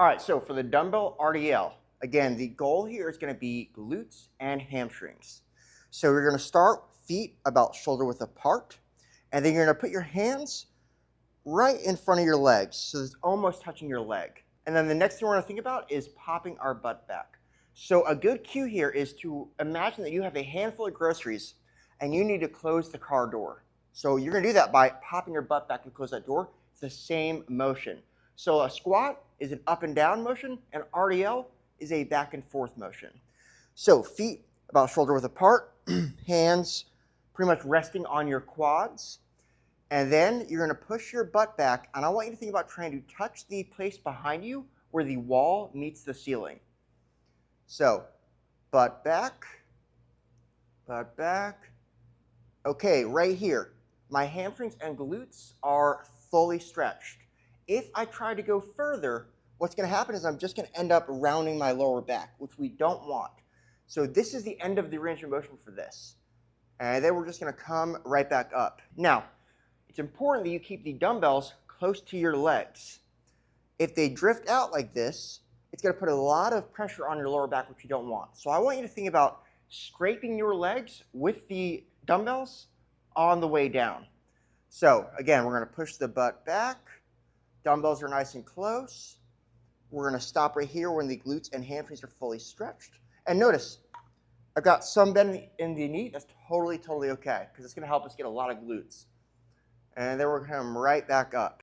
All right, so for the dumbbell RDL, again, the goal here is going to be glutes and hamstrings. So you're going to start feet about shoulder width apart, and then you're going to put your hands right in front of your legs, so it's almost touching your leg. And then the next thing we're going to think about is popping our butt back. So a good cue here is to imagine that you have a handful of groceries and you need to close the car door. So you're going to do that by popping your butt back and close that door. It's the same motion. So a squat is an up and down motion, and RDL is a back and forth motion. So feet about shoulder width apart, hands pretty much resting on your quads, and then you're going to push your butt back, and I want you to think about trying to touch the place behind you where the wall meets the ceiling. So butt back, butt back. Okay, right here, my hamstrings and glutes are fully stretched. If I try to go further, what's going to happen is I'm just going to end up rounding my lower back, which we don't want. So this is the end of the range of motion for this. And then we're just going to come right back up. Now, it's important that you keep the dumbbells close to your legs. If they drift out like this, it's going to put a lot of pressure on your lower back, which you don't want. So I want you to think about scraping your legs with the dumbbells on the way down. So again, we're going to push the butt back. Dumbbells are nice and close. We're going to stop right here when the glutes and hamstrings are fully stretched. And notice, I've got some bend in the knee. That's totally okay, because it's going to help us get a lot of glutes. And then we're going to come right back up.